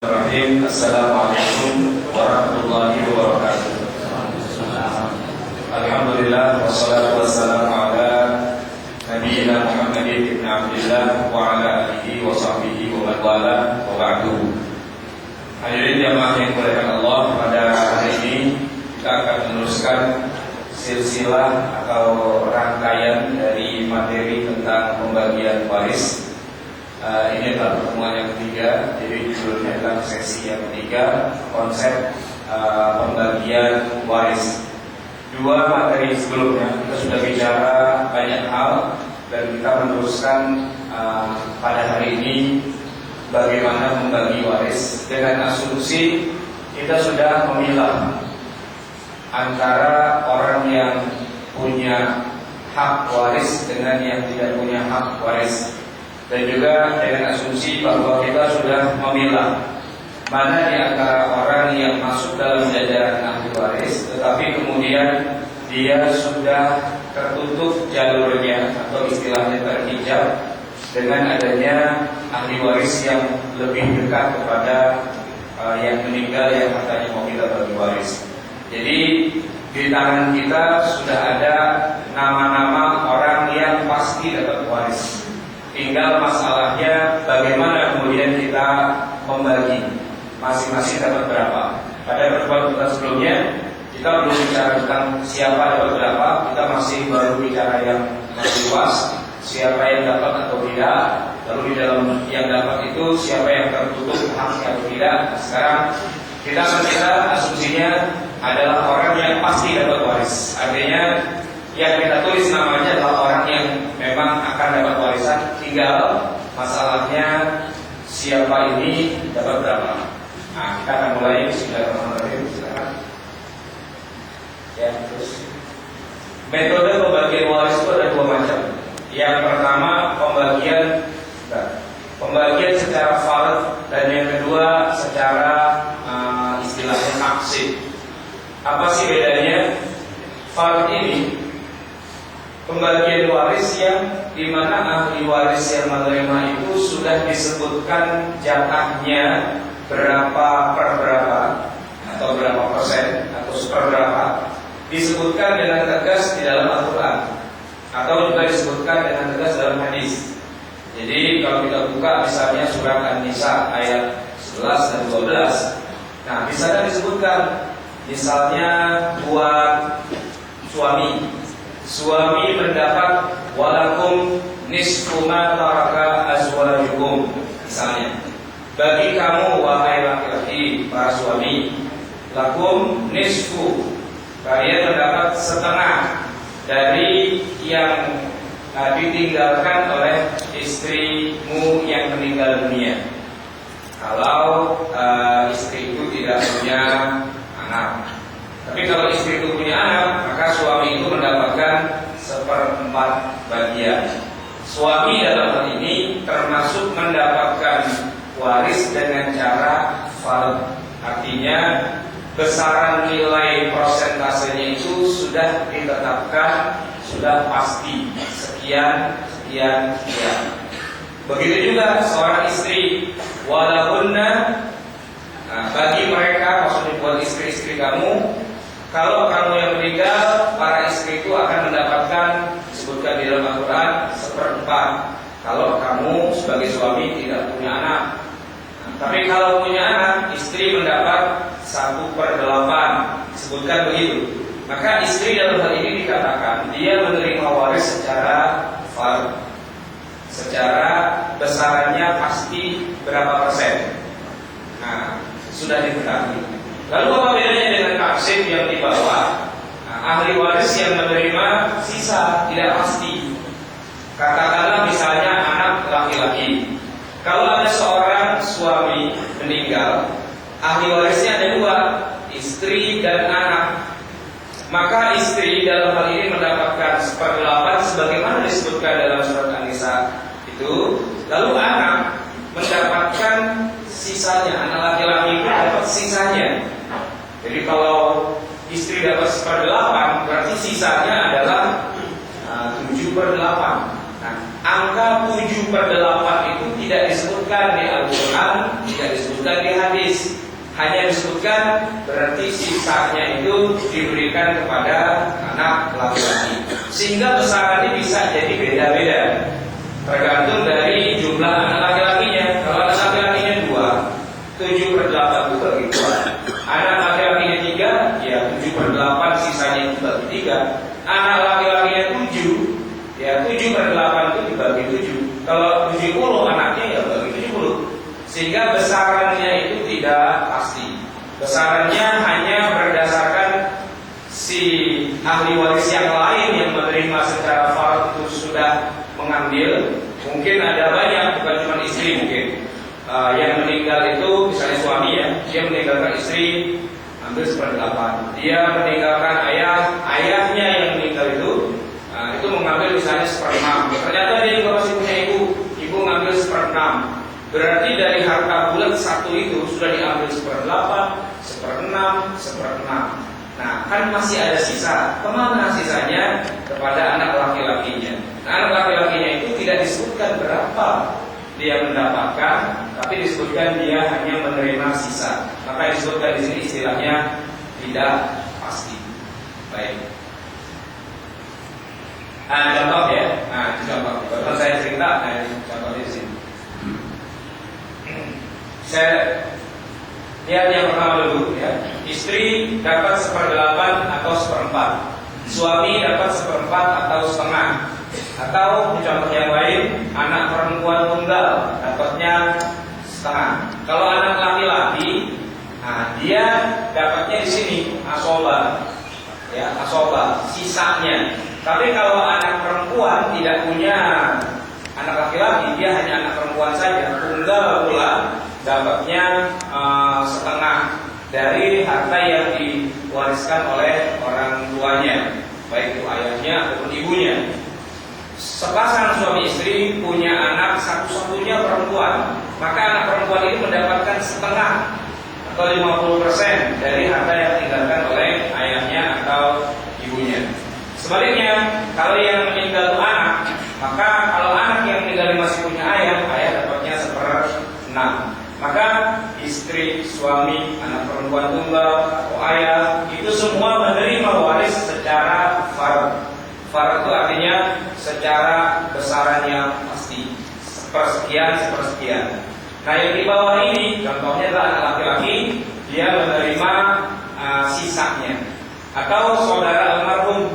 Assalamualaikum warahmatullahi wabarakatuh. Alhamdulillah wassalatu wassalamu ala nabiyyina Muhammadin ibn Abdillah wa ala alihi wa sahbihi wa man wala wa ba'du. Hadirin jamaah yang dimuliakan Allah, pada hari ini kita akan meneruskan silsilah atau rangkaian dari materi tentang pembagian waris. Ini adalah pertemuan yang ketiga, jadi judulnya adalah sesi yang ketiga, konsep pembagian waris. Dua materi sebelumnya kita sudah bicara banyak hal dan kita meneruskan pada hari ini bagaimana membagi waris dengan asumsi kita sudah memilah antara orang yang punya hak waris dengan yang tidak punya hak waris. Dan juga dengan asumsi bahwa kita sudah memilah mana di antara orang yang masuk dalam jajaran ahli waris, tetapi kemudian dia sudah tertutup jalurnya atau istilahnya terhijab dengan adanya ahli waris yang lebih dekat kepada yang meninggal yang katanya mau kita bagi waris. Jadi di tangan kita sudah ada nama-nama orang yang pasti dapat waris. Tinggal masalahnya bagaimana kemudian kita membagi masing-masing dapat berapa. Pada pertemuan kita sebelumnya kita belum bicara tentang siapa dapat berapa. Kita masih baru bicara yang masih luas, siapa yang dapat atau tidak. Lalu di dalam yang dapat itu siapa yang tertutup haknya atau tidak. Sekarang kita berbicara asumsinya adalah orang yang pasti dapat waris. Artinya yang kita tulis namanya adalah orang yang memang akan dapat warisan. Tinggal masalahnya siapa ini dapat berapa. Nah, kita akan mulai. Bismillahirrahmanirrahim. Silakan. Ya, terus metode pembagian waris itu ada dua macam. Yang pertama pembagian secara fard, dan yang kedua secara istilahnya taksib. Apa sih bedanya? Fard ini pembagian waris yang dimana ahli waris yang menerima itu sudah disebutkan jatahnya berapa per berapa atau berapa persen atau seperberapa, disebutkan dengan tegas di dalam Al-Quran atau juga disebutkan dengan tegas dalam hadis. Jadi kalau kita buka misalnya surat An-Nisa ayat 11 dan 12, nah di sana disebutkan misalnya buat suami mendapat walakum nisfu ma taraka azwajukum, misalnya bagi kamu wahai laki-laki para suami, lakum nisfu, kalian mendapat setengah dari yang ditinggalkan oleh istrimu yang meninggal dunia. Kalau istri itu tidak punya anak. Tapi kalau istri itu punya anak, maka suami itu mendapatkan 1/4 bagian. Suami dalam hal ini termasuk mendapatkan waris dengan cara fard. Artinya besaran nilai persentasenya itu sudah ditetapkan, sudah pasti sekian. Begitu juga seorang istri, walahunna, bagi mereka, maksudnya buat istri-istri kamu, kalau kamu yang meninggal, para istri itu akan mendapatkan, disebutkan di dalam Al-Quran, 1/4. Kalau kamu sebagai suami tidak punya anak. Tapi kalau punya anak, istri mendapat 1/8, disebutkan begitu. Maka istri dalam hal ini dikatakan dia menerima waris secara fard, secara besarannya pasti berapa persen. Nah, sudah diketahui. Lalu apa bedanya dengan taksib yang di bawah? Nah, ahli waris yang menerima sisa tidak pasti. Katakanlah misalnya anak laki-laki. Kalau ada seorang suami meninggal, ahli warisnya ada dua, istri dan anak. Maka istri dalam hal ini mendapatkan 1/8 sebagaimana disebutkan dalam surat An-Nisa itu. Lalu anak mendapatkan sisanya, anak laki-laki itu dapat sisanya. Jadi kalau istri dapat 1/8, berarti sisanya adalah 7/8. Nah, angka 7/8 itu tidak disebutkan di Al-Quran, tidak disebutkan di hadis. Hanya disebutkan berarti sisanya itu diberikan kepada anak laki-laki. Sehingga besarannya bisa jadi beda-beda, tergantung dari jumlah anak laki-lakinya. Kalau anak laki-lakinya 2, 7/8 itu bagi 2. Anak laki-lakinya 3, ya 7/8 sisanya itu bagi 3. Anak laki-lakinya 7, ya 7/8 itu dibagi 7. Kalau 70 anaknya ya bagi 70. Sehingga besarannya itu tidak pasti. Besarannya hanya berdasarkan si ahli waris yang lain yang menerima secara fard itu sudah mengambil. Mungkin ada banyak, bukan cuma istri mungkin. Yang meninggal itu misalnya suami ya, dia meninggalkan istri ambil 1/8. Dia meninggalkan ayahnya yang meninggal itu mengambil misalnya 1/6. Ternyata dia juga masih punya ibu ngambil 1/6. Berarti dari harta bulan 1 itu sudah diambil 1/8, 1/6, 1/6. Nah, kan masih ada sisa. Kemana sisanya? Kepada anak laki-lakinya. Nah, anak laki-lakinya itu tidak disebutkan berapa dia mendapatkan, tapi disebutkan dia hanya menerima sisa. Maka disebutkan di sini istilahnya tidak pasti. Baik. Contoh ya. Contoh. Kalau saya cerita, contohnya di sini. Saya lihat yang pertama dulu ya. Istri dapat 1/8 atau 1/4. Suami dapat 1/4 atau setengah. Atau contoh yang lain, anak perempuan tunggal dapatnya setengah. Kalau anak laki-laki, dia dapatnya di sini asoba, ya asoba, sisanya. Tapi kalau anak perempuan tidak punya anak laki-laki, dia hanya anak perempuan saja, tunggal pula, dapatnya setengah dari harta yang diwariskan oleh orang tuanya, baik itu ayahnya ataupun ibunya. Sepasang suami istri punya anak satu-satunya perempuan, maka anak perempuan itu mendapatkan setengah atau 50% dari harta yang ditinggalkan oleh ayahnya atau ibunya. Sebaliknya, kalau yang meninggal itu anak, maka kalau anak yang meninggal masih punya ayah dapatnya 1/6. Maka istri, suami, anak perempuan tunggal atau ayah itu semua menerima waris secara fard. Fard itu artinya secara besarannya pasti, sepersekian. Nah, yang di bawah ini contohnya adalah anak laki-laki, dia menerima sisanya. Atau saudara almarhum,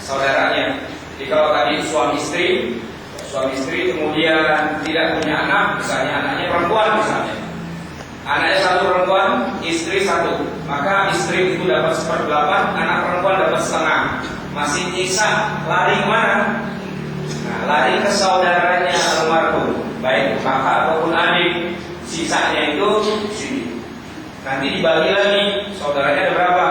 saudaranya. Jadi kalau tadi suami istri kemudian tidak punya anak, misalnya anaknya perempuan misalnya. Anaknya 1 perempuan, istri 1. Maka istri itu dapat 1/8, anak perempuan dapat setengah. Masih sisa, lari kemana? Nah, lari ke saudaranya almarhum, baik kakak ataupun adik. Sisanya itu sini. Nanti dibagi lagi, saudaranya ada berapa?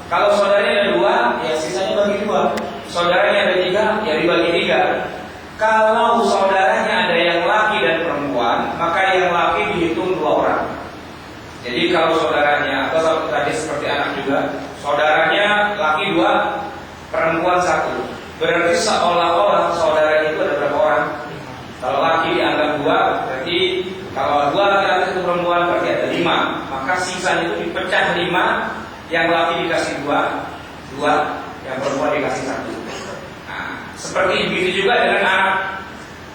Kalau saudaranya ada 2, ya sisanya bagi 2. Saudaranya ada 3, ya dibagi 3. Kalau saudaranya ada yang laki dan perempuan, maka yang laki dihitung 2 orang. Jadi kalau saudaranya atau tadi seperti anak juga, saudaranya laki 2, perempuan 1. Berarti seolah-olah saudara itu ada berapa orang? Kalau laki dianggap 2, berarti kalau 2 laki-laki 1 perempuan berarti ada 5. Maka sisanya itu dipecah 5, yang laki dikasih 2, yang perempuan dikasih 1. Seperti begitu juga dengan anak.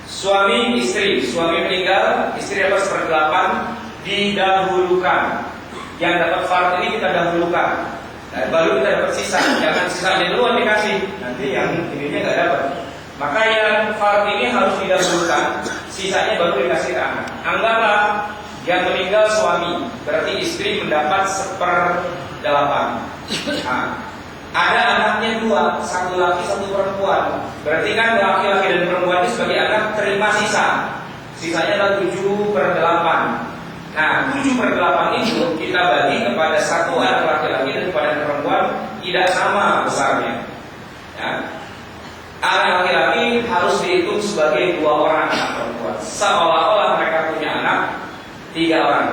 Suami istri, suami meninggal, istri dapat 1/8, didahulukan. Yang dapat fard ini kita dahulukan. Nah, baru kita dapat sisa. Jangan sisanya duluan dikasih, nanti yang ininya nggak dapat. Maka yang fard ini harus didahulukan, sisanya baru dikasih ke anak. Anggaplah yang meninggal suami, berarti istri mendapat 1/8. Ada anaknya 2, 1 laki 1 perempuan. Berarti kan laki-laki dan perempuan itu sebagai anak terima sisa. Sisanya adalah 7/8. Nah, 7/8 itu kita bagi kepada 1 anak laki-laki dan kepada perempuan tidak sama besarnya. Ya. Anak laki-laki harus dihitung sebagai 2 orang anak perempuan. Seolah-olah mereka punya anak 3 orang.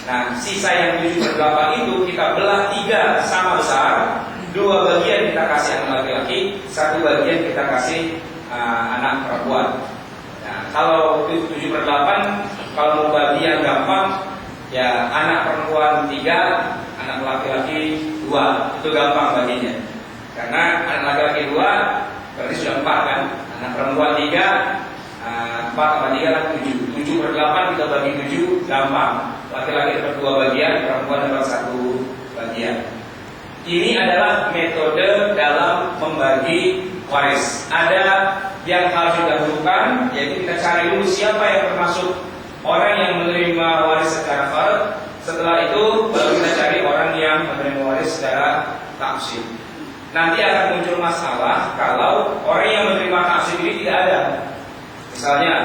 Nah, sisa yang 7/8 itu kita belah 3 sama besar. 2 bagian kita kasih anak laki-laki, 1 bagian kita kasih anak perempuan. Nah, kalau 7/8, kalau mau bagi yang gampang, ya anak perempuan 3, anak laki-laki 2, itu gampang baginya. Karena anak laki-laki 2 berarti sudah 4 kan, anak perempuan 3, 4 tambah 3 kan 7. 7/8 kita bagi 7, gampang. Laki-laki dapat 2 bagian, perempuan dapat 1 bagian. Ini adalah metode dalam membagi waris. Ada yang harus didahulukan, yaitu kita cari dulu siapa yang termasuk orang yang menerima waris secara fard. Setelah itu baru kita cari orang yang menerima waris secara taksib. Nanti akan muncul masalah kalau orang yang menerima taksib ini tidak ada. Misalnya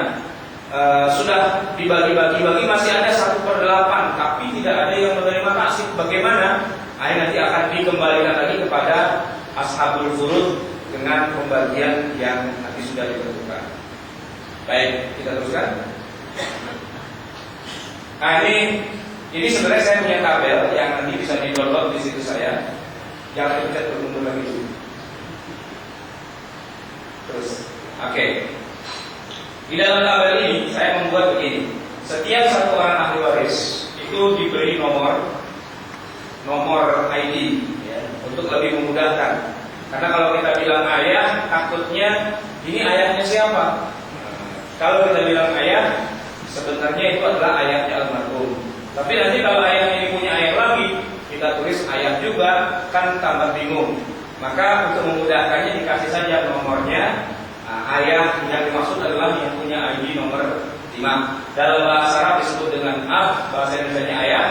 sudah dibagi-bagi masih ada 1/8, tapi tidak ada yang menerima taksib. Bagaimana? Nanti akan dikembalikan lagi kepada ashabul furud dengan pembagian yang nanti sudah ditentukan. Baik, kita teruskan. Nah, ini sebenarnya saya punya tabel yang nanti bisa di-download di situs saya. Jangan dipencet berkumpul lagi dulu. Terus, oke. Di dalam tabel ini saya membuat begini. Setiap satu orang ahli waris itu diberi nomor ID ya, untuk lebih memudahkan. Karena kalau kita bilang ayah, takutnya ini ayahnya siapa? Kalau kita bilang ayah, sebenarnya itu adalah ayahnya almarhum. Tapi nanti kalau ayah ini punya ayah lagi, kita tulis ayah juga, kan tambah bingung. Maka untuk memudahkannya dikasih saja nomornya. Ayah yang dimaksud adalah yang punya ID nomor 5. Dalam bahasa Arab disebut dengan ab, bahasa Indonesia ayah.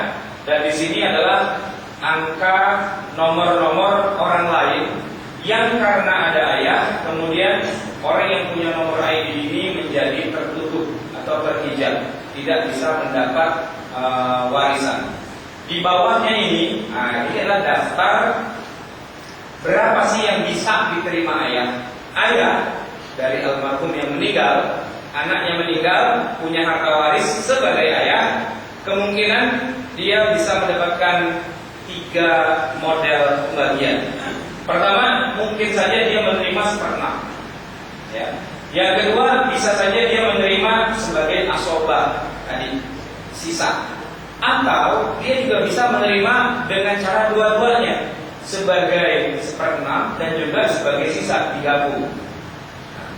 Dan di sini adalah angka nomor-nomor orang lain yang karena ada ayah, kemudian orang yang punya nomor ID ini menjadi tertutup atau terhijab, tidak bisa mendapat warisan. Di bawahnya ini adalah daftar berapa sih yang bisa diterima ayah. Ayah dari almarhum yang meninggal, anaknya meninggal, punya harta waris sebagai ayah, kemungkinan dia bisa mendapatkan 3 model pembagian. Pertama, mungkin saja dia menerima 1/6. Ya. Yang kedua, bisa saja dia menerima sebagai asobah tadi, sisa. Atau dia juga bisa menerima dengan cara dua-duanya, sebagai 1/6 dan juga sebagai sisa, digabung.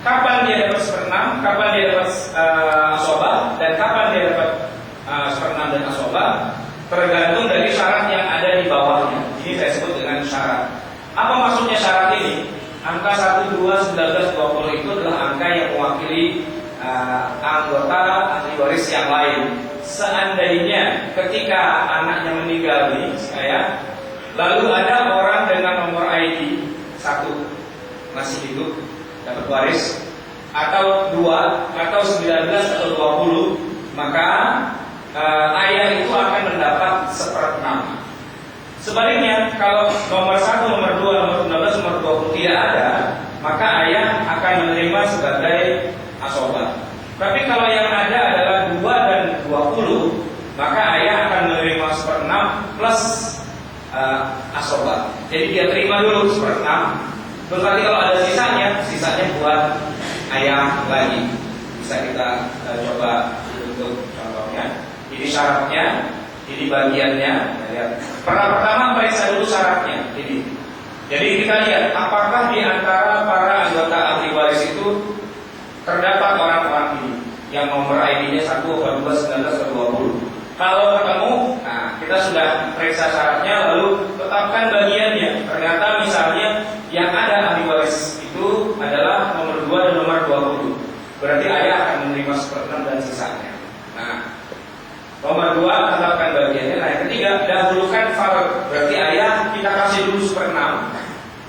Kapan dia dapat 1/6, kapan dia dapat asobah, dan kapan dia dapat 1/6 dan asobah, tergantung dari syarat yang ada di bawahnya. Ini saya sebut dengan syarat. Apa maksudnya syarat ini? Angka 1, 2, 19, 20 itu adalah angka yang mewakili anggota ahli waris yang lain. Seandainya ketika anaknya meninggal nih, lalu ada orang dengan nomor ID 1 masih hidup dapat waris, atau 2, atau 19, atau 20, maka ayah itu akan mendapat 1/6. Sebaliknya, kalau nomor 1, nomor 2, nomor 19, nomor 20 tidak ada, maka ayah akan menerima sebagai asobah. Tapi kalau yang ada adalah 2 dan 20, maka ayah akan menerima 1/6 plus asobah. Jadi dia terima dulu 1/6. Terus nanti kalau ada sisanya buat ayah lagi. Bisa kita coba untuk contohnya. Ini syaratnya, ini bagiannya. Pertama periksa dulu syaratnya. Ini. Jadi kita lihat apakah di antara para anggota ahli waris itu terdapat orang-orang ini yang nomor ID-nya 1, 2, 19, 20. Kalau ketemu, kita sudah periksa syaratnya, lalu tetapkan bagiannya. Ternyata misalnya yang ada ahli waris itu adalah nomor 2 dan nomor 20. Berarti ayah akan menerima 1/6 dan sisanya. Nomor 2, tetapkan bagiannya. Yang ketiga, dahulukan fard. Berarti ayah kita kasih dulu 1/6,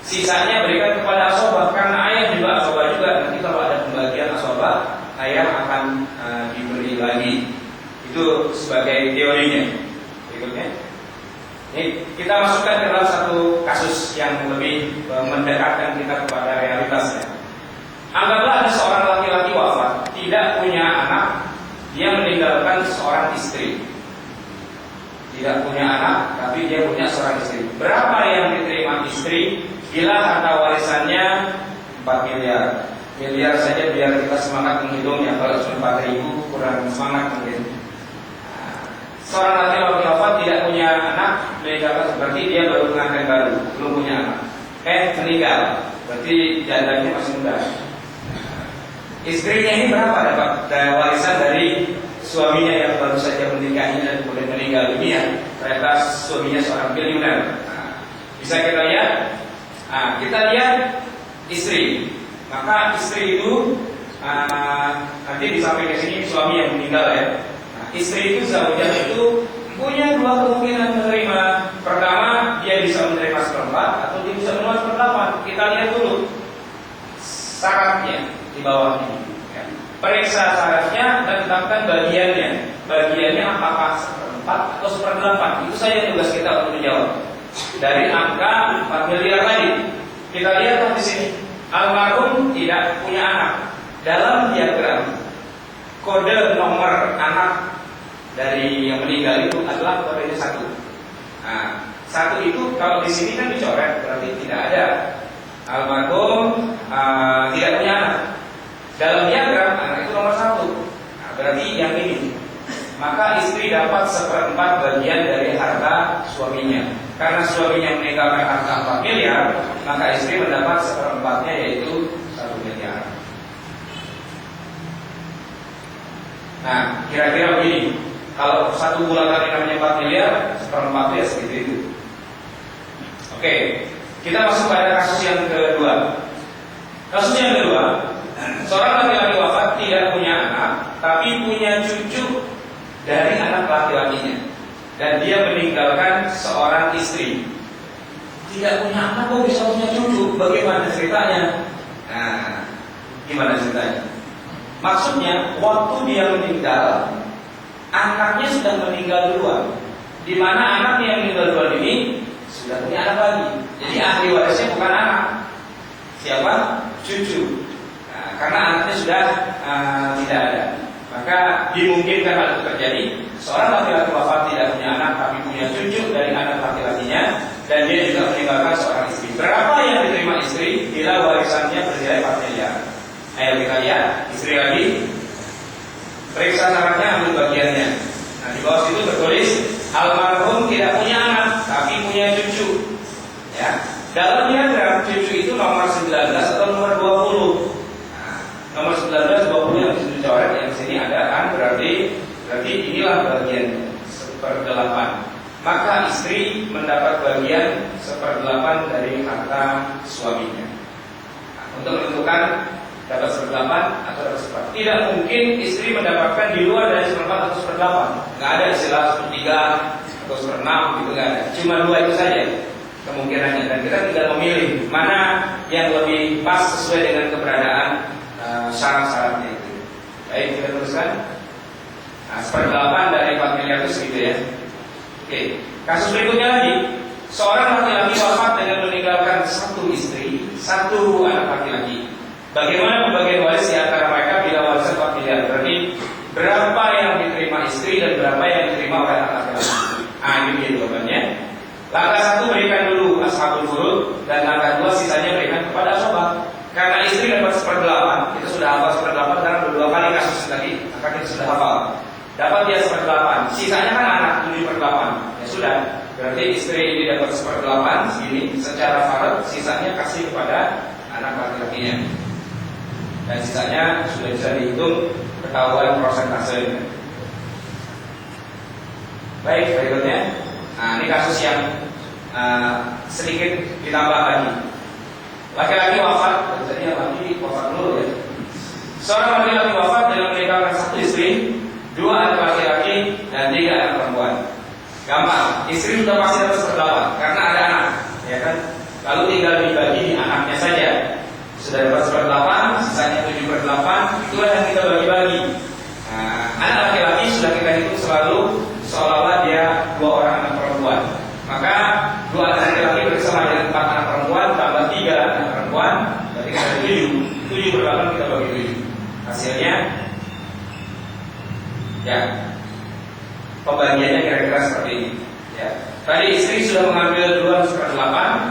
sisanya berikan kepada asobah, karena ayah juga asobah juga. Nanti kalau ada pembagian asobah, ayah akan diberi lagi. Itu sebagai teorinya. Berikutnya, ini kita masukkan ke dalam satu kasus yang lebih mendekatkan kita kepada realitasnya. Anggaplah ada seorang laki-laki wafat, tidak punya anak. Dia meninggalkan seorang istri. Tidak punya anak, tapi dia punya seorang istri. Berapa yang diterima istri bila harta warisannya 4 miliar? miliar saja biar kita semangat menghitungnya. Kalau cuma 4.000 kurang semangat mungkin. Seorang laki-laki wafat tidak punya anak, meninggalkan seperti dia baru pengantin baru, belum punya anak. Meninggal, berarti jandanya masih muda. Istrinya ini berapa dapat warisan dari suaminya yang baru saja menikahi dan kemudian meninggal dunia? Ternyata suaminya seorang miliuner. Bisa kita lihat? Kita lihat istri. Maka istri itu nanti di samping ke sini suami yang meninggal ya. Istri itu zaujah itu punya dua kemungkinan menerima. Pertama, dia bisa menerima 1/4 atau dia bisa menerima 1/8. Kita lihat dulu syaratnya di bawah ini. Ya. Periksa syaratnya dan tetapkan bagiannya. Bagiannya apakah 1/4 atau 1/8? Itu saja tugas kita untuk menjawab. Dari angka 4 miliar tadi, kita lihat di sini. Almarhum tidak punya anak. Dalam diagram, kode nomor anak dari yang meninggal itu adalah kodenya 1. 1 itu kalau di sini kan dicoret, berarti tidak ada. Almarhum tidak punya anak. Dalam diagram anak itu nomor 1. Berarti yang ini. Maka istri dapat 1/4 bagian dari harta suaminya. Karena suaminya meninggalkan harta 4 miliar, maka istri mendapat 1/4-nya yaitu 1 miliar. Nah, kira-kira begini. Kalau 1 bulatan namanya 4 miliar, 1/4 ya segitu itu. Oke, kita masuk pada kasus yang kedua. Kasus yang kedua, seorang laki-laki wafat tidak punya anak, tapi punya cucu dari anak laki-lakinya. Dan dia meninggalkan seorang istri. Tidak punya anak kok bisa punya cucu? Bagaimana ceritanya? Gimana ceritanya? Maksudnya waktu dia meninggal, anaknya sudah meninggal duluan. Di mana anaknya yang meninggal duluan ini sudah punya anak lagi. Jadi ahli warisnya bukan anak. Siapa? Cucu. Karena anaknya sudah tidak ada. Maka dimungkinkan hal itu terjadi. Seorang laki-laki wafat tidak punya anak, tapi punya cucu dari anak laki-lakinya, dan dia juga meninggalkan seorang istri. Berapa yang diterima istri bila warisannya bernilai 4 miliar? Ayo kita lihat, istri lagi. Periksa syaratnya, ambil bagiannya. Nah, di bawah situ tertulis almarhum tidak punya anak, tapi punya cucu. Ya, dalam diagram cucu itu nomor 19 atau nomor 20. Nomor 19, 20 yang disitu coret, yang sini ada kan, berarti inilah bagian 1/8. Maka istri mendapat bagian 1/8 dari harta suaminya. Untuk menentukan dapat 1/8 atau dapat 1/4. Tidak mungkin istri mendapatkan di luar dari 1/4 atau 1/8. Nggak ada istilah 1/3 atau 1/6 gitu, nggak ada. Cuma 2 itu saja kemungkinannya. Dan kita tinggal memilih mana yang lebih pas sesuai dengan keberadaan syarat-syaratnya itu. Baik, kita teruskan. 1/8 dari 4 miliar itu segitu ya. Oke, kasus berikutnya lagi. Seorang laki-laki wafat dengan meninggalkan 1 istri, 1 anak laki-laki. Bagaimana pembagian waris di antara mereka bila warisan 4 miliar? Berarti berapa yang diterima istri dan berapa yang diterima oleh anak laki-laki? Ini dia jawabannya. Langkah 1 berikan dulu ashabul furud, dan langkah 2 sisanya berikan kepada ashabah. Karena istri dapat 1/8, kita sudah hafal 1/8 karena berdua kali kasus tadi, maka kita sudah hafal. Dapat dia 1/8, sisanya kan anak 7/8. Ya sudah, berarti istri ini dapat 1/8 segini secara farad, sisanya kasih kepada anak laki-lakinya. Dan sisanya sudah bisa dihitung, ketahuan prosentasenya. Baik, berikutnya. Ini kasus yang sedikit ditambah lagi. Laki-laki wafat, jadi laki wafat dulu ya. Seorang laki-laki wafat dengan meninggalkan 1 istri, 2 anak laki-laki dan 3 anak perempuan. Gampang, istri sudah pasti dapat 1/8 karena ada anak, ya kan? Lalu tinggal dibagi anaknya saja. Sudah dapat 1/8, sisanya 7/8, itulah yang kita bagi-bagi. Anak laki-laki sudah kita hitung selalu seolah-olah dia 2 orang anak perempuan. Maka 2 anak laki-laki bersama dengan 4 anak perempuan tambah 3 anak perempuan, berarti kita ada 7. 7/8 kita bagi 7. Hasilnya, ya, pembagiannya kira-kira seperti ini. Ya, tadi istri sudah mengambil 2/8.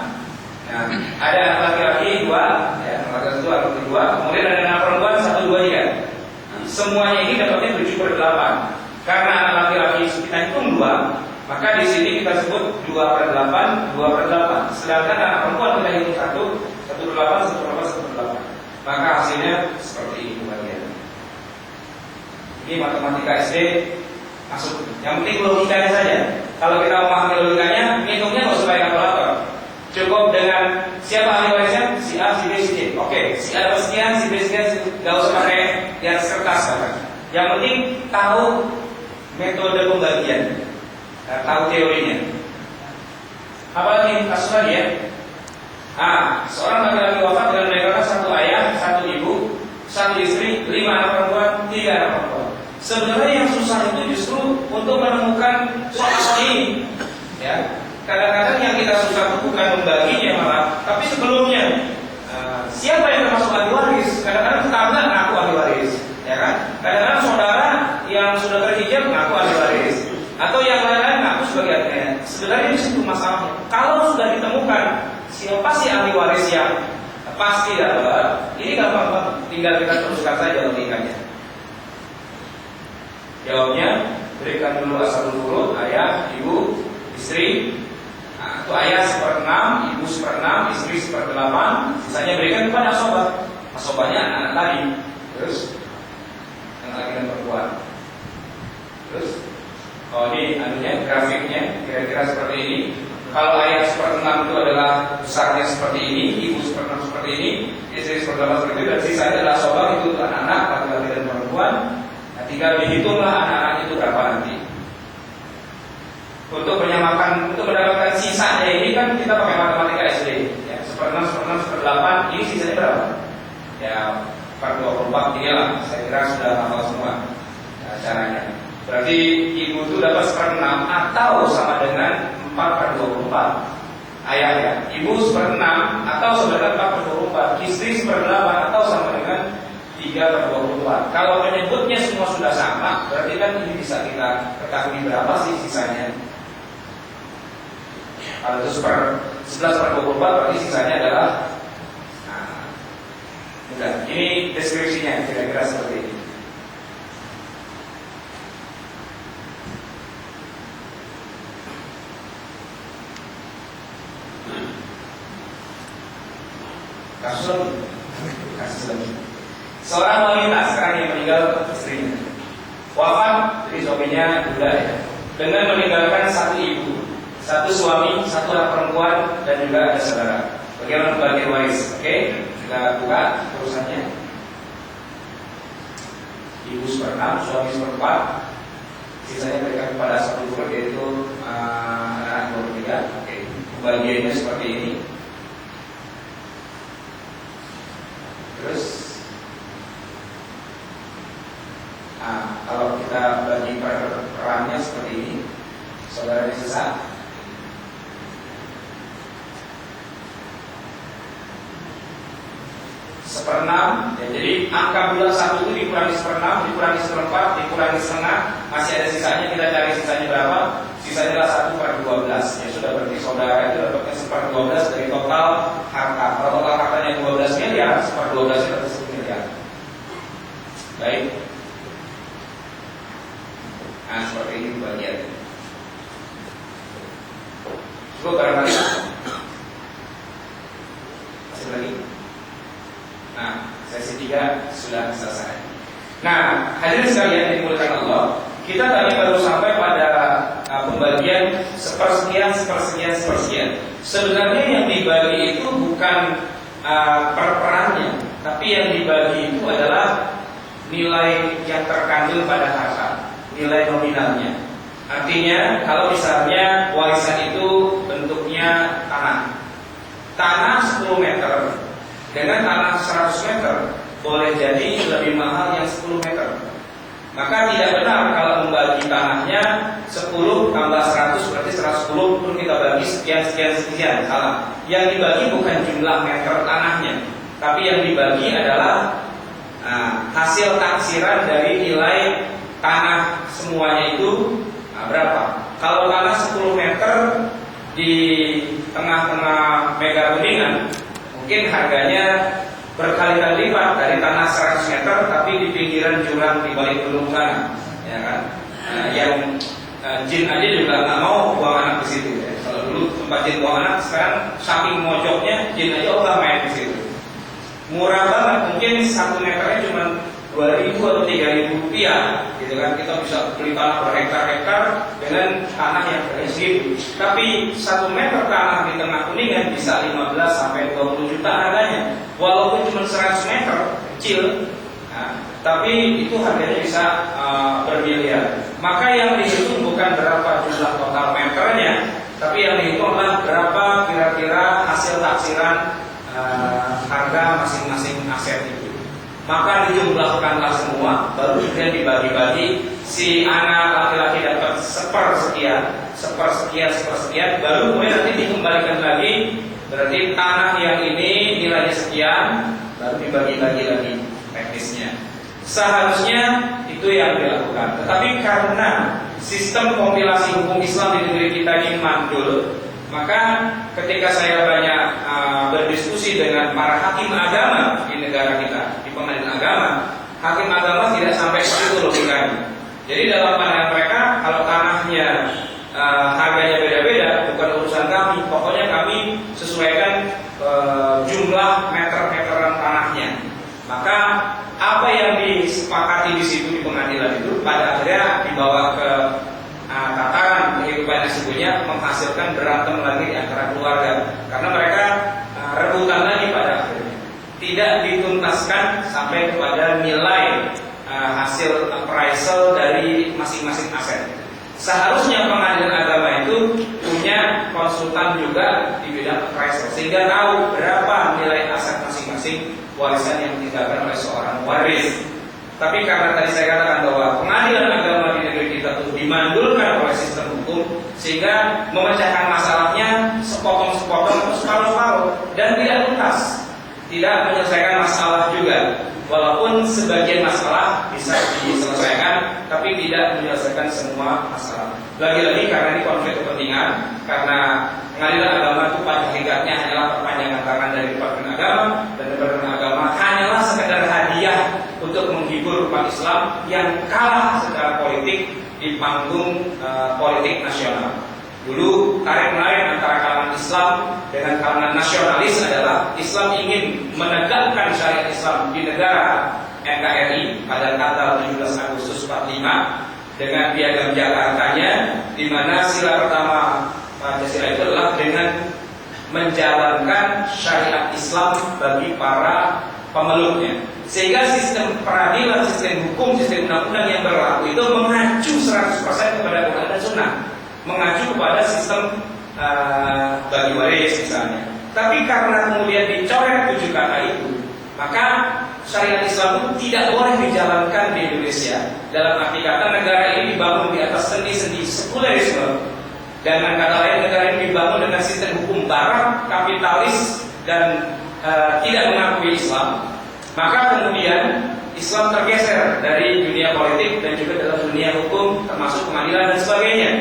Nah, ada anak laki-laki 2, ya, anak laki-laki 2 atau kedua. Kemudian ada anak perempuan 1, 2, 3. Semuanya ini dapatnya 7/8. Karena anak laki-laki kita hitung 2, maka di sini kita sebut 2/8, 2/8. Sedangkan anak perempuan kita hitung 1/8, 1/8, 1/8. Maka hasilnya seperti ini pembagian. Ini matematika SD masuk. Yang penting logikanya saja. Kalau kita memahami logikanya, hitungnya nggak usah pakai kalkulator. Cukup dengan siapa ahli warisnya, si A, si B, si C. Oke, si A dapat sekian, si B sekian, nggak usah pakai di atas kertas kan. Yang penting tahu metode pembagian, tahu teorinya. Apalagi kasus lagi ya. Seorang laki-laki wafat dengan meninggalkan 1 ayah, 1 ibu, 1 istri, 5 anak perempuan, 3 anak perempuan. Sebenarnya yang susah itu justru untuk menemukan soal ini. Ya, kadang-kadang yang kita susah itu bukan membaginya malah, tapi sebelumnya siapa yang termasuk ahli waris? Kadang-kadang tetangga ngaku ahli waris, ya kan? Kadang-kadang saudara yang sudah berhijab ngaku ahli waris, atau yang lain-lain ngaku sebagai ahli. Sebenarnya di situ masalahnya. Kalau sudah ditemukan siapa sih ahli waris yang pasti dapat, ini gampang banget. Tinggal kita teruskan saja logikanya. Jawabnya, berikan dulu asal urut ayah, ibu, istri. Itu ayah 1/6, ibu 1/6, istri 1/8. Sisanya berikan kepada asobah. Asobahnya anak-anak tadi. Terus yang laki dan perempuan. Terus ini anunya, grafiknya kira-kira seperti ini. Kalau ayah 1/6 itu adalah besarnya seperti ini, ibu 1/6 seperti ini, istri 1/8 seperti itu, dan sisanya adalah asobah, itu anak-anak, laki-laki dan perempuan. Tinggal dihitunglah anak-anak itu berapa nanti. Untuk menyamakan, untuk mendapatkan sisanya ini kan kita pakai matematika SD. Ya, 1/6, 1/6, 1/8, ini sisanya berapa? Ya, 4/24 ini lah. Saya kira sudah hafal semua caranya. Berarti ibu itu dapat 1/6 atau sama dengan 4/24. Ayah ya, ibu 1/6 atau sama dengan 4/24. Istri 1/8 atau sama dengan 3/24. Kalau menyebutnya semua sudah sama, berarti kan ini bisa kita ketahui berapa sih sisanya. Kalau itu 11/24, berarti sisanya adalah udah. Ini deskripsinya kira-kira seperti ini. Kasus lagi. Seorang wanita sekarang yang meninggal istrinya wafat, jadi suaminya duda ya, dengan meninggalkan 1 ibu, 1 suami, 1 anak perempuan, dan juga ada saudara. Bagaimana pembagian waris? Oke, kita buka terusannya. Ibu 1/6, suami 1/4, sisanya berikan kepada 1 guru, yaitu anak 23. Oke, pembagiannya seperti ini. Terus kalau kita bagi perannya seperti ini, saudara sisa 1/6, ya, jadi angka bulan 1 itu dikurangi 1/6, dikurangi 1/4, dikurangi setengah, masih ada sisanya. Kita cari sisanya berapa? Sisanya adalah 1/12. Ya sudah, berarti saudara itu dapatnya 1/12 dari total harta. Kalau total hartanya 12 miliar, 1/12 nya dapat 10 miliar. Baik. Nah, seperti ini bagian. Cukup barangkali. Masih lagi. Nah, sesi 3 sudah selesai. Nah, hadirin sekalian yang dimuliakan Allah, kita tadi baru sampai pada pembagian sepersekian. Sebenarnya yang dibagi itu bukan per-perannya, tapi yang dibagi itu adalah nilai yang terkandung pada harta, nilai nominalnya. Artinya, kalau misalnya warisan itu bentuknya tanah 10 meter dengan tanah 100 meter, boleh jadi lebih mahal yang 10 meter. Maka tidak benar kalau membagi tanahnya 10 tambah 100 berarti 110, terus kita bagi sekian. Salah. Yang dibagi bukan jumlah meter tanahnya, tapi yang dibagi adalah hasil taksiran dari nilai tanah semuanya itu berapa. Kalau tanah 10 meter di tengah-tengah mega kuningan, mungkin harganya berkali-kali lipat dari tanah 100 meter, tapi di pinggiran jurang di balik gunung sana, ya kan? Yang jin aja juga nggak mau buang anak di situ. Ya. Kalau dulu tempat jin buang anak, sekarang saking mojoknya jin aja nggak main di situ. Murah banget, mungkin 1 meternya cuma 2.000 atau 3.000 rupiah, gitu kan? Kita bisa beli tanah berhektar-hektar dengan tanah yang segitu. Tapi 1 meter tanah di tengah Kuningan bisa 15 sampai 20 juta harganya, walaupun cuma 100 meter kecil. Nah, tapi itu harganya bisa bermiliar. Maka yang dihitung bukan berapa jumlah total meternya, tapi yang dihitung adalah berapa kira-kira hasil taksiran harga masing-masing aset itu. Maka dijumlahkanlah semua, baru kemudian dibagi-bagi. Si anak laki-laki dapat sepersekian, baru kemudian nanti dikembalikan lagi. Berarti tanah yang ini nilainya sekian, baru dibagi-bagi lagi teknisnya. Seharusnya itu yang dilakukan. Tetapi karena sistem kompilasi hukum Islam di negeri kita ini mandul, maka ketika saya banyak berdiskusi dengan para hakim agama di negara kita, di pengadilan agama, hakim agama tidak sampai ke situ logikanya. Jadi dalam pandangan mereka, kalau tanahnya harganya beda-beda, bukan urusan kami. Pokoknya kami sesuaikan jumlah meter-meteran tanahnya. Maka apa yang disepakati di situ di pengadilan itu pada akhirnya dibawa ke tataran kehidupan yang sesungguhnya, menghasilkan berantem lagi di antara keluarga karena mereka rebutan lagi pada akhirnya, tidak dituntaskan sampai kepada nilai hasil appraisal dari masing-masing aset. Seharusnya pengadilan agama itu punya konsultan juga di bidang appraisal sehingga tahu berapa nilai aset masing-masing warisan yang ditinggalkan oleh seorang waris. Tapi karena tadi saya katakan bahwa pengadilan agama di negeri kita itu dimandulkan oleh sistem hukum, sehingga memecahkan masalahnya sepotong-sepotong atau separuh-separuh dan tidak tuntas, tidak menyelesaikan masalah juga. Walaupun sebagian masalah bisa diselesaikan, tapi tidak menyelesaikan semua masalah. Lagi-lagi karena ini konflik kepentingan, karena pengadilan agama itu pada hakikatnya hanyalah perpanjangan tangan dari Departemen Agama, dan Departemen Agama hanyalah sekedar hadiah untuk menghibur umat Islam yang kalah secara politik di panggung politik nasional. Dulu tarik-menarik antara kalangan Islam dengan kalangan nasionalis adalah Islam ingin menegakkan syariat Islam di negara NKRI pada tanggal 17 Agustus 45 dengan piagam Jakartanya, di mana sila pertama Pancasila itu adalah dengan menjalankan syariat Islam bagi para pemeluknya. Sehingga sistem peradilan, sistem hukum, sistem undang-undang yang berlaku itu mengacu 100% kepada Quran dan Sunnah, mengacu kepada sistem bagi waris misalnya. Tapi karena kemudian dicoret 7 kata itu, maka syariat Islam itu tidak boleh dijalankan di Indonesia. Dalam arti kata negara ini dibangun di atas sendi-sendi sekulerisme, dan dengan kata lain negara ini dibangun dengan sistem hukum barat, kapitalis, dan tidak mengakui Islam. Maka kemudian Islam tergeser dari dunia politik dan juga dalam dunia hukum, termasuk pengadilan dan sebagainya.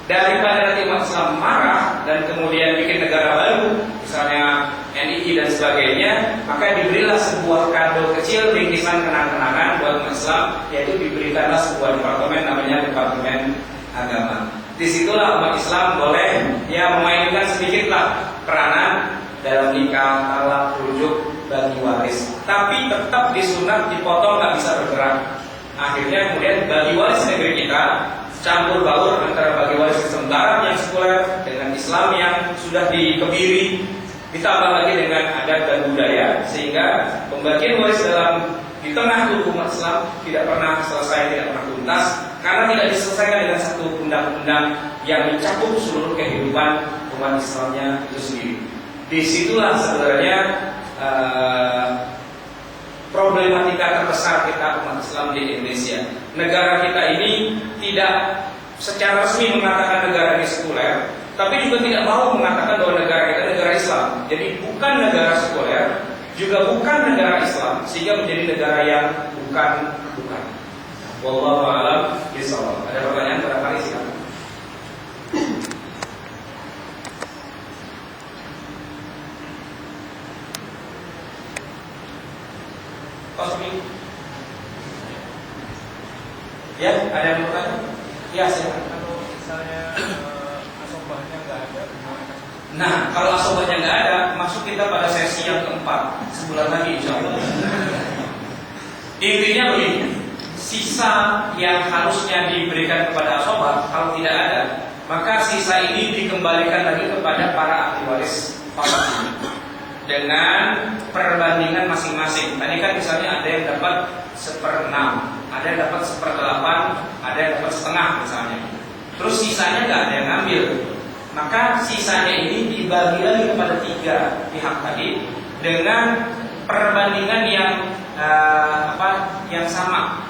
Daripada nanti umat Islam marah dan kemudian bikin negara baru, misalnya NII dan sebagainya, maka diberilah sebuah kado kecil, ringkisan kenang-kenangan buat umat Islam, yaitu diberikanlah sebuah departemen namanya Departemen Agama. Disitulah umat Islam boleh memainkan sedikitlah peranan dalam nikah, talak, rujuk, bagi waris, tapi tetap disunat, dipotong, nggak bisa bergerak. Akhirnya kemudian bagi waris negeri kita campur baur antara bagi waris sistem barat yang sekuler dengan Islam yang sudah dikebiri, ditambah lagi dengan adat dan budaya, sehingga pembagian waris di tengah tubuh umat Islam tidak pernah selesai, tidak pernah tuntas, karena tidak diselesaikan dengan satu undang-undang yang mencakup seluruh kehidupan umat Islamnya itu sendiri. Disitulah sebenarnya problematika terbesar kita umat Islam di Indonesia. Negara kita ini tidak secara resmi mengatakan negara ini sekuler, tapi juga tidak mau mengatakan bahwa negara kita negara Islam. Jadi bukan negara sekuler, juga bukan negara Islam, sehingga menjadi negara yang bukan. Wallahu a'lam bishawab. Ada pertanyaan barangkali silakan. Ya, ada yang mau tanya? Ya, silakan. Kalau misalnya asobahnya nggak ada, gimana? Nah, kalau asobahnya nggak ada, masuk kita pada sesi yang keempat sebulan lagi, insya Allah. Intinya begini, sisa yang harusnya diberikan kepada asobah kalau tidak ada, maka sisa ini dikembalikan lagi kepada para ahli waris dengan perbandingan masing-masing. Tadi kan misalnya ada yang dapat 1/6, ada yang dapat 1/8, ada yang dapat setengah misalnya. Terus sisanya nggak ada yang ngambil, maka sisanya ini dibagi lagi kepada 3 pihak tadi dengan perbandingan yang yang sama.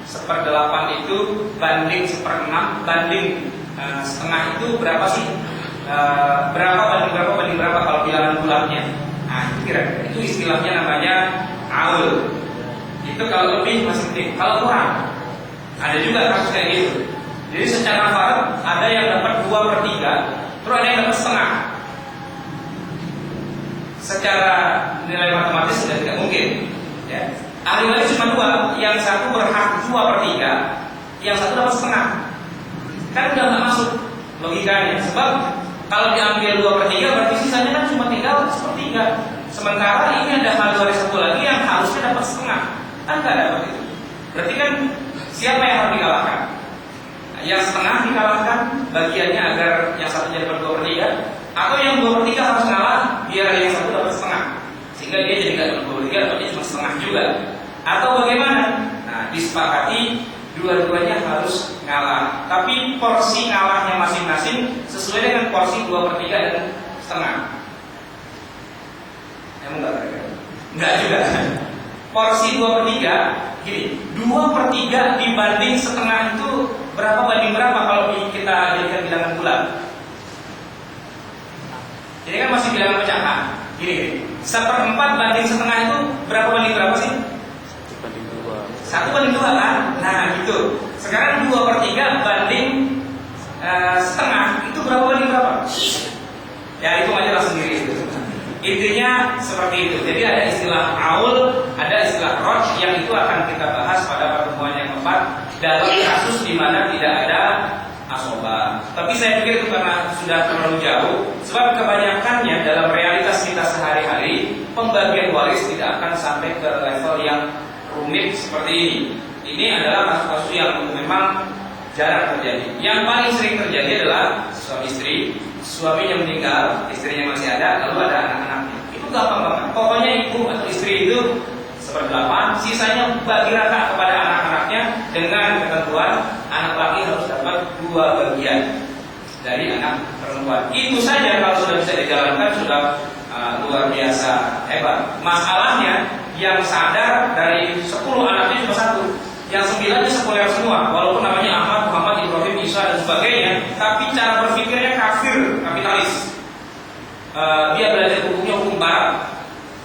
1/8 itu banding 1/6 banding setengah itu berapa sih? Berapa banding berapa kalau bilangan bulannya? Nah, kira itu istilahnya namanya aul. Itu kalau lebih masih penting. Kalau kurang, ada juga kasus kayak gitu. Jadi secara farad ada yang dapat 2/3, terus ada yang dapat setengah. Secara nilai matematis sudah tidak mungkin. Ya. Ahli waris cuma 2, yang satu berhak 2/3, yang satu dapat setengah. Kan udah nggak masuk logikanya. Sebab kalau diambil 2/3 berarti sisanya kan cuma tinggal 1/3. Sementara ini ada ahli waris satu lagi yang harusnya dapat setengah, kan nggak dapat itu. Berarti kan siapa yang harus dikalahkan? Yang setengah dikalahkan bagiannya agar yang satunya dapat 2/3, atau yang 2/3 harus ngalah biar yang satu dapat setengah, sehingga dia jadi nggak dapat 2/3 atau dia cuma setengah juga, atau bagaimana? Nah, disepakati dua-duanya harus ngalah, tapi porsi ngalahnya masing-masing sesuai dengan porsi 2/3 dan setengah. Emang enggak juga. Porsi 2/3 gini, 2/3 dibanding setengah itu berapa banding berapa kalau kita jadikan bilangan bulan? Jadi kan masih bilangan pecahan. Gini, 1/4 banding setengah itu berapa banding berapa sih? 1/2 kan? Nah gitu. Sekarang 2/3 banding setengah itu berapa banding berapa? Ya itu aja lah sendiri itu. Intinya seperti itu. Jadi ada istilah aul, ada istilah roj, yang itu akan kita bahas pada pertemuan yang keempat dalam kasus di mana tidak ada asobah. Tapi saya pikir itu karena sudah terlalu jauh, sebab kebanyakannya dalam realitas kita sehari-hari pembagian waris tidak akan sampai ke level yang rumit seperti ini. Ini adalah kasus-kasus yang memang jarang terjadi. Yang paling sering terjadi adalah suami istri, suaminya meninggal, istrinya masih ada, lalu ada anak-anaknya. Itu gampang banget. Pokoknya ibu atau istri itu 1/8, sisanya bagi rata kepada anak-anaknya dengan ketentuan anak laki harus dapat 2 bagian dari anak perempuan. Itu saja kalau sudah bisa dijalankan sudah luar biasa hebat. Masalahnya yang sadar dari 10 anaknya cuma 1. Yang 9-nya sekuler semua, walaupun namanya Ahmad, Muhammad, Ibrahim, Isa dan sebagainya, tapi cara berpikirnya kafir, kapitalis. Dia belajar hukumnya hukum barat,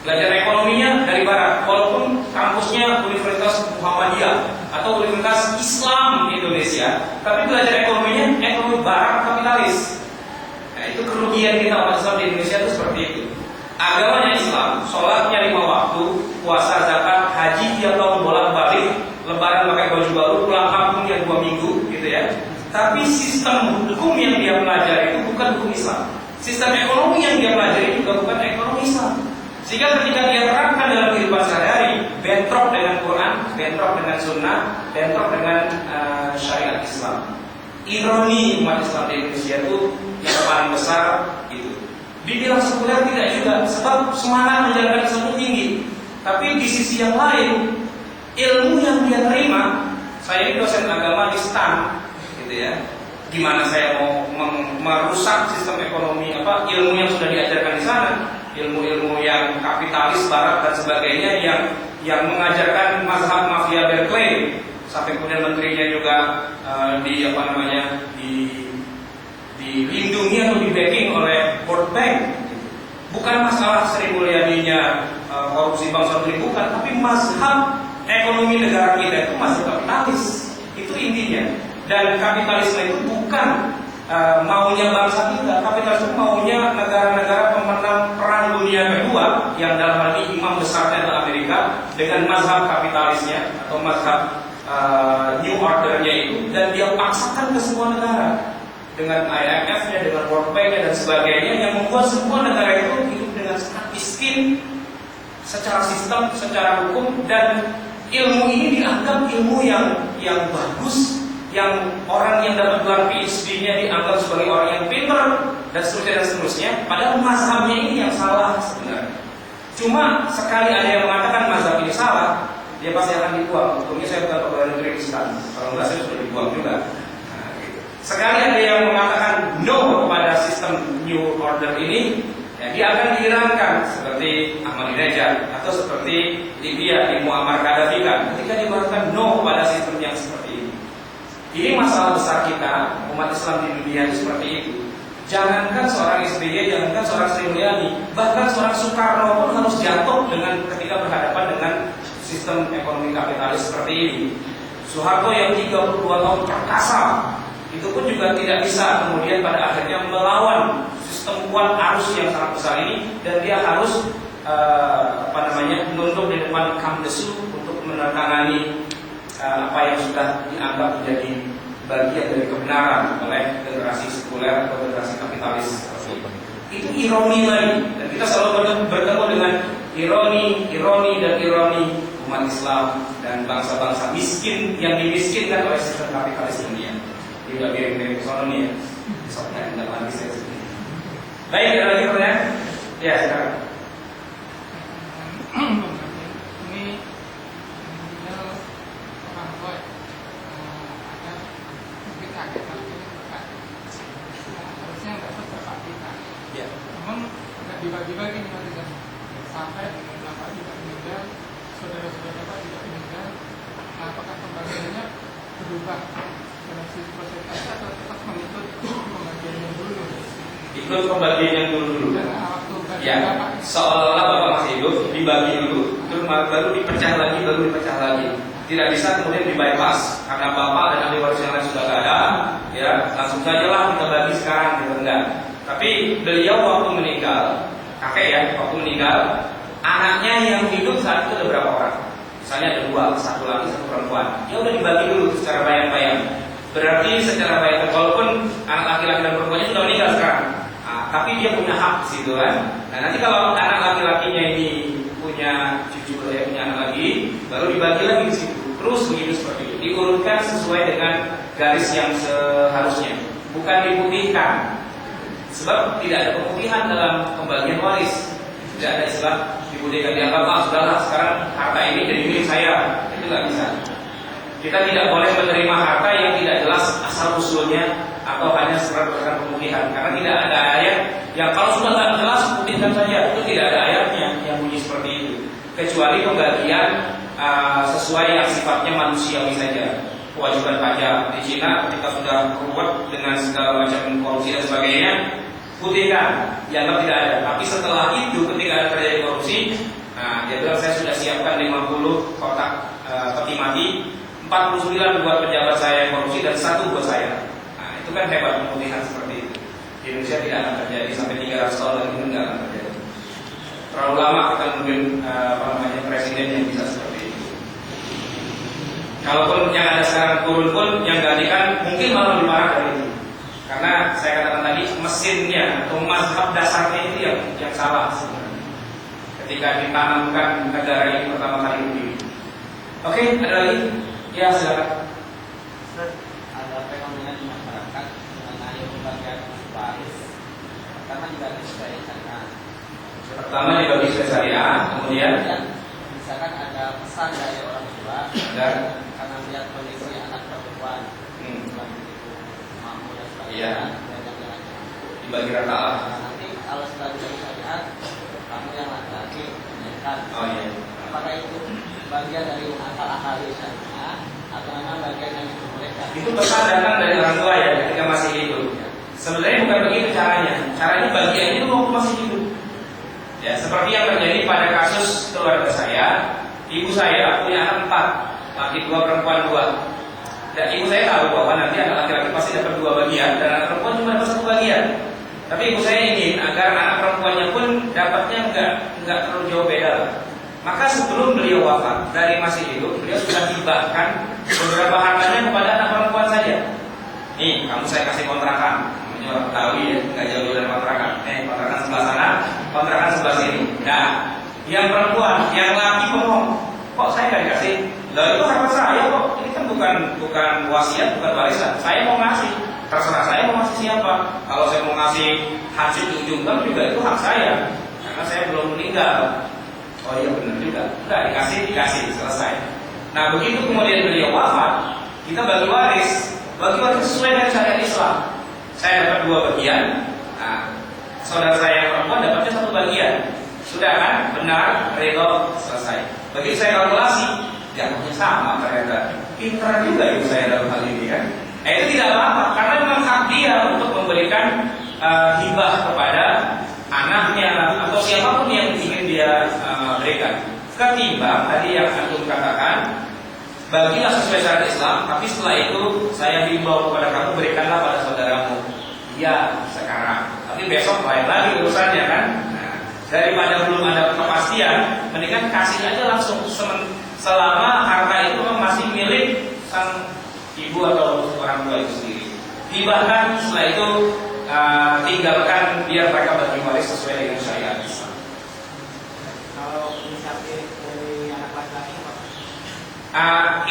belajar ekonominya dari barat, walaupun kampusnya Universitas Muhammadiyah atau Universitas Islam Indonesia, tapi belajar ekonominya ekonomi barat kapitalis. Nah, itu kerugian kita umat Islam di Indonesia itu seperti itu. Agamanya Islam, sholatnya 5 waktu, puasa, zakat, haji tiap tahun bolak-balik, lebaran pakai baju baru, pulang kampungnya 2 minggu, gitu ya. Tapi sistem hukum yang dia pelajari itu bukan hukum Islam. Sistem ekonomi yang dia pelajari juga bukan ekonomi Islam. Sehingga ketika dia terapkan dalam kehidupan sehari-hari, bentrok dengan Quran, bentrok dengan Sunnah, bentrok dengan syariat Islam. Ironi umat Islam di Indonesia itu yang paling besar itu. Dibilang sekuler tidak juga, sebab semangat menjalankan Islam itu tinggi. Tapi di sisi yang lain, ilmu yang dia terima, saya ini dosen agama di STAN, gitu ya. Gimana saya mau merusak sistem ekonomi ilmu yang sudah diajarkan di sana, ilmu-ilmu yang kapitalis barat dan sebagainya yang mengajarkan mazhab mafia Berkeley, sampai kemudian menterinya juga dilindungi atau di backing oleh World Bank. Bukan masalah Sri Mulyaninya korupsi bank sentri, bukan, tapi mazhab ekonomi negara kita itu masih kapitalis, itu intinya. Dan kapitalisme itu bukan maunya bangsa kita. Kapitalisme maunya negara-negara pemenang perang dunia kedua, yang dalam hal ini imam besarnya adalah Amerika dengan mazhab kapitalisnya atau mazhab New Order-nya itu, dan dia paksakan ke semua negara dengan IMF-nya, dengan World Bank-nya dan sebagainya, yang membuat semua negara itu hidup dengan sangat miskin secara sistem, secara hukum, dan ilmu ini dianggap ilmu yang bagus, yang orang yang dapat gelar PhD-nya dianggap sebagai orang yang pintar dan seterusnya. Padahal mazhabnya ini yang salah sebenarnya. Cuma sekali ada yang mengatakan mazhab ini salah, dia pasti akan dibuang. Untungnya saya bukan pegawai negeri Islam, kalau enggak saya sudah dibuang juga. Nah, gitu. Sekali ada yang mengatakan no kepada sistem New Order ini, ya, dia akan dihilangkan seperti Ahmadinejad atau seperti Libya di Muammar Gaddafi kan. Ketika dia mengatakan no kepada sistem yang seperti ini. Ini masalah besar kita umat Islam di dunia itu seperti itu. Jangankan seorang SBY, jangankan seorang Sri Mulyani, bahkan seorang Soekarno pun harus jatuh dengan ketika berhadapan dengan sistem ekonomi kapitalis seperti ini. Soeharto yang 32 tahun perkasa, itu pun juga tidak bisa kemudian pada akhirnya melawan sistem kuat arus yang sangat besar ini, dan dia harus menunduk di depan Kamdesu untuk menandatangani apa yang sudah dianggap menjadi bagian dari kebenaran oleh generasi sekuler atau generasi kapitalis. Itu ironi lagi, dan kita selalu bertemu dengan ironi umat Islam dan bangsa-bangsa miskin yang dimiskinkan oleh sistem kapitalis dunia. Tidak miring-miring sono nih ya. Besoknya tidak lagi saya sendiri. Baik, ada lagi pertanyaan? Ya, sekarang. Ini orang tua ada mungkin kaget tapi bukan harusnya nggak seperti kita. Ya. Namun nggak dibagi-bagi nih nanti kan sampai bapak tidak meninggal, saudara-saudara bapak tidak meninggal. Nah, apakah pembagiannya berubah dalam sisi persentase atau tetap mengikut pembagian yang dulu? Ikut pembagian yang dulu. Ya, Bapak seolah-olah bapak masih hidup, dibagi dulu, terus baru dipecah lagi. Tidak bisa kemudian di bypass karena bapak dan ahli waris yang lain sudah tidak ada, ya langsung sajalah kita bagi sekarang, gitu enggak. Tapi beliau waktu meninggal, kakek ya, waktu meninggal, anaknya yang hidup saat itu ada berapa orang? Misalnya ada 2, satu laki, satu perempuan. Ya udah dibagi dulu secara bayang-bayang. Berarti secara bayang, walaupun anak laki-laki dan perempuannya sudah meninggal sekarang, tapi dia punya hak di situ kan. Nah nanti kalau anak laki-lakinya ini punya cucu, punya anak lagi, baru dibagi lagi di situ. Terus begitu seperti itu, diurutkan sesuai dengan garis yang seharusnya, bukan diputihkan. Sebab tidak ada pemutihan dalam pembagian waris. Tidak ada istilah diputihkan, dianggap sudahlah sekarang harta ini jadi milik saya. Itu nggak bisa. Kita tidak boleh menerima harta yang tidak jelas asal usulnya atau hanya sekedar pemutihan, karena tidak ada ayat yang kalau sudah nggak jelas putihkan saja. Itu tidak ada ayatnya yang bunyi seperti itu, kecuali pembagian sesuai yang sifatnya manusiawi saja. Kewajiban pajak di Cina ketika sudah ruwet dengan segala macam korupsi dan sebagainya, putihkan, dianggap tidak ada. Tapi setelah itu ketika ada terjadi korupsi, dia bilang saya sudah siapkan 50 kotak peti mati, 49 buat pejabat saya yang korupsi dan 1 buat saya. Nah itu kan hebat pemutihan seperti itu. Di Indonesia tidak akan terjadi sampai 300 tahun lagi, tidak akan terjadi. Terlalu lama kita mungkin presiden yang bisa seperti itu. Kalaupun yang ada sekarang turun pun yang gantikan mungkin malah lebih parah dari itu. Karena saya katakan tadi mesinnya atau mazhab dasarnya itu yang salah sebenarnya. Ketika ditanamkan negara ini pertama kali berdiri. Oke, ada lagi? Ya silakan. Ada fenomena di masyarakat mengenai pembagian waris. Pertama dibagi sesuai syariat. Pertama dibagi sesuai syariat, kemudian misalkan ada pesan dari orang tua dan karena melihat kondisi anak perempuan, mampu dan sebagainya, dibagi rata lah. nanti kalau sudah dibagi syariat, kamu yang laki-laki menyerahkan. Oh iya. Apakah itu bagian dari akal-akal syariah atau memang bagian yang dibolehkan? Itu pesan datang dari orang tua ya ketika masih hidup. Sebenarnya bukan begitu caranya. Caranya bagiannya itu waktu masih hidup. Ya, seperti yang terjadi pada kasus keluarga saya. Ibu saya punya anak 4, laki 2, perempuan 2. Dan ibu saya tahu bahwa nanti anak laki-laki pasti dapat 2 bagian dan anak perempuan cuma dapat 1 bagian. Tapi ibu saya ingin agar anak perempuannya pun dapatnya enggak terlalu jauh beda. Maka sebelum beliau wafat, dari masih hidup, beliau sudah hibahkan beberapa hartanya kepada anak perempuan saja. Nih, kamu saya kasih kontrakan. Ini orang Betawi ya, nggak jauh dari kontrakan. Kontrakan sebelah sana, kontrakan sebelah sini. Nah, yang perempuan, yang laki ngomong, kok saya nggak dikasih? Lah itu harta saya kok. Ini kan bukan wasiat, bukan warisan. Saya mau ngasih. Terserah saya mau ngasih siapa. Kalau saya mau ngasih hasil ujungkan juga itu hak saya, karena saya belum meninggal. Oh iya benar juga. Udah dikasih, selesai. Nah begitu kemudian beliau wafat, kita bagi waris sesuai dengan syariat Islam. Saya dapat 2 bagian. Nah, saudara saya yang perempuan dapatnya 1 bagian. Sudah kan? Benar, redho, selesai. Begitu saya kalkulasi, jatuhnya sama ternyata. Pintar juga ibu saya dalam hal ini kan. Itu tidak apa-apa, karena memang hak dia untuk memberikan hibah kepada anaknya atau siapapun yang ingin dia berikan. Ketimbang tadi yang antum katakan, bagilah sesuai syariat Islam, tapi setelah itu saya himbau kepada kamu, berikanlah pada saudaramu. Iya, sekarang. Tapi besok lain lagi urusannya kan. Nah, daripada belum ada kepastian, mendingan kasih aja langsung selama harta itu masih milik sang ibu atau orang tua itu sendiri. Hibahkan, setelah itu tinggalkan biar mereka bagi waris sesuai dengan syariat Islam. Kalau inisiatif dari anak laki-laki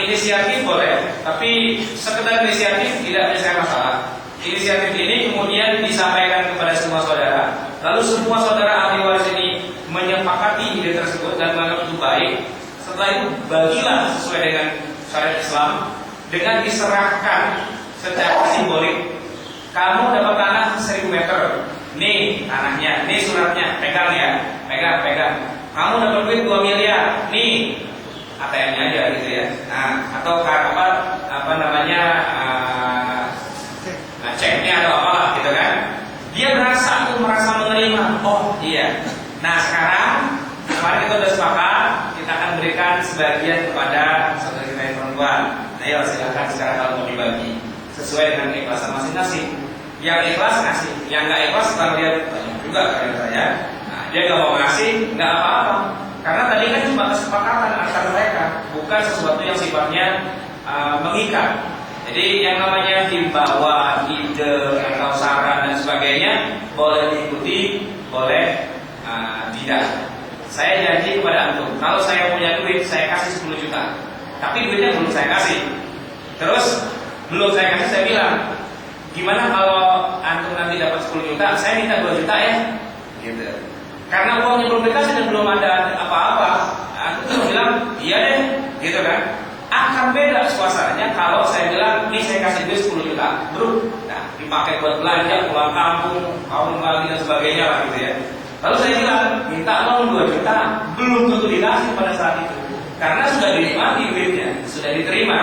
inisiatif boleh, tapi sekedar inisiatif tidak menyelesaikan masalah. Inisiatif ini kemudian disampaikan kepada semua saudara, lalu semua saudara ahli waris ini menyepakati ide tersebut dan menganggap itu baik. Setelah itu bagilah sesuai dengan syariat Islam dengan diserahkan secara simbolik. Kamu dapat tanah 1000 meter, nih tanahnya, nih suratnya, pegang ya, pegang. Kamu dapat duit 2 miliar, nih ATM-nya aja gitu ya. Nah, atau apa namanya ceknya atau apalah gitu kan. Dia merasa menerima. Oh iya. Nah sekarang kemarin kita sudah sepakat, kita akan berikan sebagian kepada saudara kita yang perempuan. Ayo silakan sekarang kalau mau dibagi sesuai dengan keikhlasan masing-masing. Yang ikhlas ngasih, yang nggak ikhlas kalau dia banyak juga karena saya. Nah, dia nggak mau ngasih, nggak apa-apa. Karena tadi kan cuma kesepakatan antara mereka, bukan sesuatu yang sifatnya mengikat. Jadi yang namanya himbauan, ide atau saran dan sebagainya boleh diikuti, boleh tidak. Saya janji kepada antum, kalau saya punya duit, saya kasih 10 juta. Tapi duitnya belum saya kasih. Terus belum saya kasih, saya bilang, gimana kalau antum nanti dapat 10 juta, saya minta 2 juta ya, gitu. Karena uangnya belum dikasih dan belum ada apa-apa, antum bilang iya deh, gitu kan. Akan beda suasananya kalau saya bilang, nih saya kasih duit 10 juta, bro, nah dipakai buat belanja, pulang kampung, kawin lagi dan sebagainya lah gitu ya. Lalu saya bilang, minta loan 2 juta, belum tentu dikasih pada saat itu, karena sudah dinikmati duitnya, sudah diterima.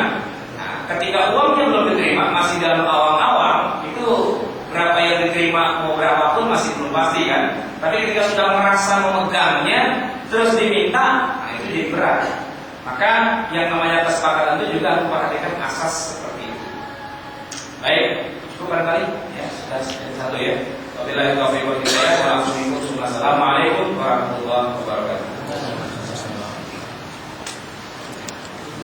Nah, ketika uangnya belum diterima, masih dalam awal-awal, itu berapa yang diterima mau berapapun masih belum pasti kan. Tapi ketika sudah merasa memegangnya, terus diminta, nah itu jadi berat. Maka yang namanya kesepakatan itu juga harus perhatikan asas seperti itu. Baik, cukup barangkali ya, sudah satu ya. Wabillahi taufiq wal hidayah. Wassalamualaikum warahmatullahi wabarakatuh.